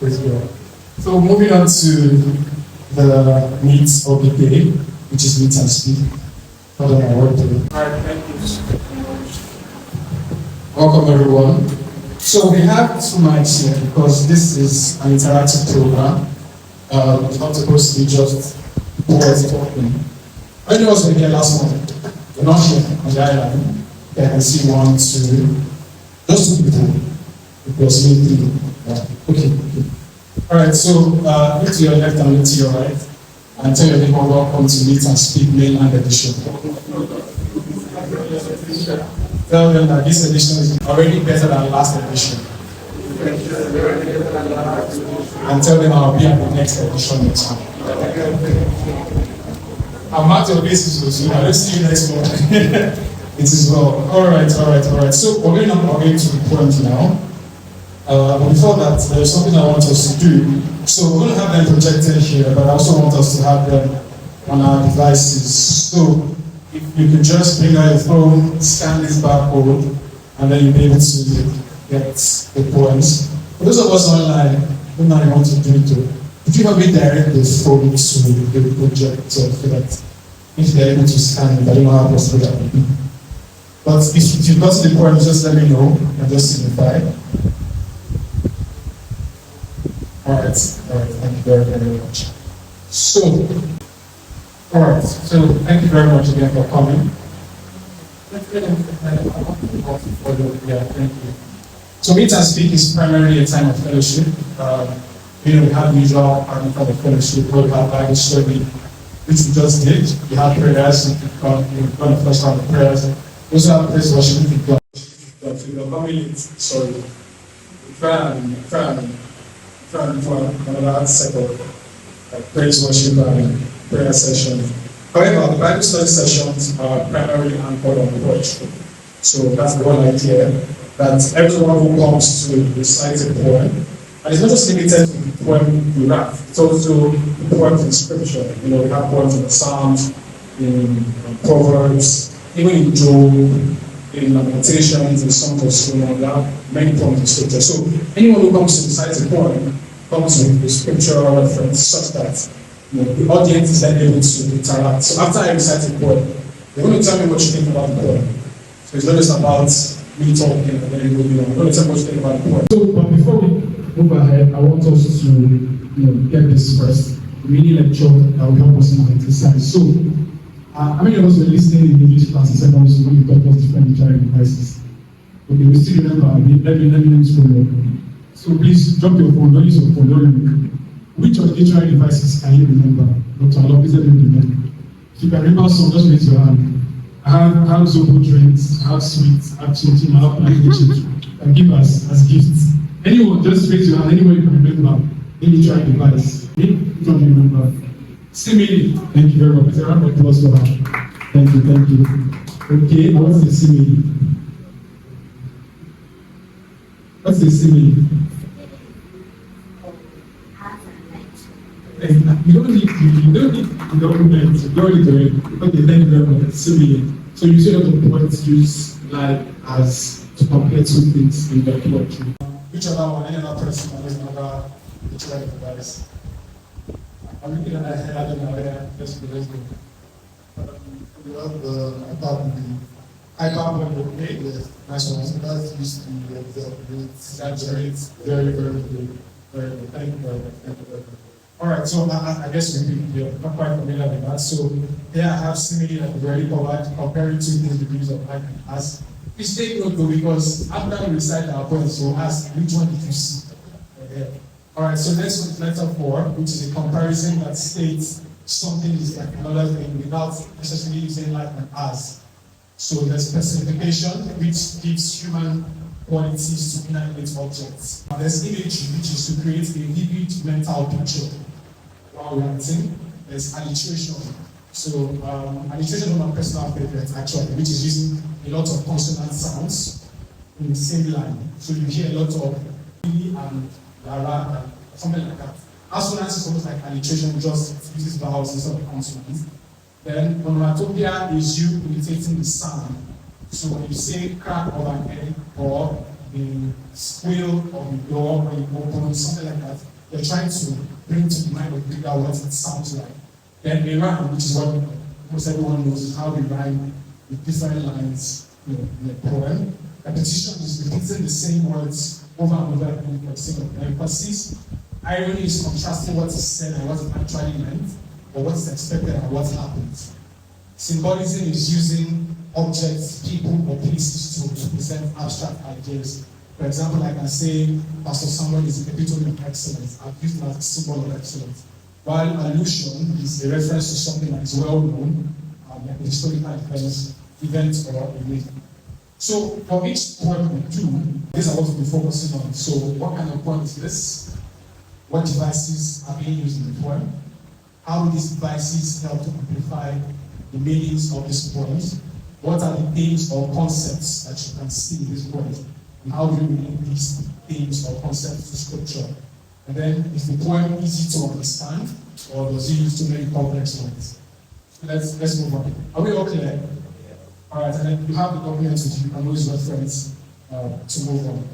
Praise God. So moving on to the needs of the day, which is meet and speak. Hold on, I work today. Alright, thank you. Welcome everyone. So we have 2 mics here because this is an interactive program. It's not supposed to be just words talking. I know what's here last month. We're not here on the island. I can see 1, 2, just 2 people. It was me 3. Yeah. Okay. Alright, so look to your left and look to your right. And tell your neighbor welcome to Meet and Speak mainland edition. Tell them that this edition is already better than last edition. And tell them I'll be at the next edition next time. I'm at your basis, so let's see you next month. It is well. Alright. So we're going to the point now. But before that, there's something I want us to do. So we're going to have them projected here, but I also want us to have them on our devices. So if you could just bring out your phone, scan this barcode, and then you'll be able to get the poems. For those of us online, who now want to do it too, if you have direct the phone to the projector so that if they're able to scan it, I don't know how possible that would be. But if you've got the poems, just let me know and just signify. Alright, thank you very much. So, thank you very much again for coming. Yeah, thank you. So Meet and Speak is primarily a time of fellowship. We have the usual part of the fellowship, we have Bible study, which we just did. We have prayers, we've done the first round of prayers. We also have praise worship, we've done. But we are coming late, sorry. We try and for another set of praise worship and prayer sessions. However, the Bible study sessions are primarily anchored on poetry. So that's the whole idea, that everyone who comes to recite a poem, and it's not just limited to the poem we write, it's also poems in scripture. We have poems in the Psalms, in Proverbs, even in Job, in Lamentations, in Songs of Solomon. We have many poems in scripture. So anyone who comes to recite a poem comes with a scriptural reference such that the audience is then able to interact. So after I recite a poem, they're going to tell me what you think about the poem. So it's not just about me talking and then moving on. I'm going to tell me what you think about the poem. So, but before we move ahead, I want us to get this first. The mini lecture that will help us in our exercise. So, how many of us were listening in the English class in secondary school when you taught us different literary devices? Okay, we still remember. Let me follow. So please drop your phone, don't use your phone, don't look. Which of the literary devices can you remember? Dr. Allah, please let me remember. If you can remember some, just raise your hand. I have Zobo drinks, I have sweets, I have chinchin, I have pancake, and give us as gifts. Anyone, just raise your hand, anyone you can remember. Any literary device. Which one do you remember? Simile. Thank you very much. It's a round of applause for her. Thank you. Okay, what's the simile? What's the simile? You don't need the document, you don't need to read. Okay, thank you very much. Simile. So you see a lot of points use like as to compare 2 things in the poetry. Which other one? Any other person has another literary device? I'm looking at that head, I don't know where. Let's go. We have the hyperbole. Hyperbole, Yes. nice one. So that's used to exaggerate. That's great. Very good. Very good. Thank you very much. Alright, so I guess you're not quite familiar with that. So here I have simile that we already covered, comparing 2 things degrees of like and as. Please take note though, because after we recite our points, we'll ask which one did you see? Alright, so next one is letter 4, which is a comparison that states something is like another thing without necessarily using like and as. So there's specification, which gives human qualities to inanimate objects. And there's imagery, which is to create a vivid mental picture while writing. There's alliteration. So alliteration is my personal favorite actually, which is using a lot of consonant sounds in the same line. So you hear a lot of B and Lara and something like that. Assonance is almost like alliteration, just uses vowels instead of consonants. Then onomatopoeia is you imitating the sound. So when you say crack of an egg or the squeal of the door when you open, something like that, They're trying to bring to the mind of the reader what it sounds like. Then a rhyme, which is what most everyone knows, is how we rhyme with different lines in a poem. Repetition is repeating the same words over and over again for the sake of emphasis. Irony is contrasting what is said and what is actually meant, or what is expected and what happens. Symbolism is using objects, people, or places to present abstract ideas. For example, I can say Pastor Samuel is the epitome of excellence. I've used it as a symbol of excellence. While allusion is a reference to something that is well known, like a historical event or a myth. So for each poem we do, these are what we'll be focusing on. So what kind of poem is this? What devices are being used in the poem? How do these devices help to amplify the meanings of these poems? What are the themes or concepts that you can see in these poems? And how do you relate these themes or concepts to scripture? And then, is the poem easy to understand, or does it use too many complex words? Let's move on. Are we all clear? All right, and then you have the document with you, you can always reference to move on.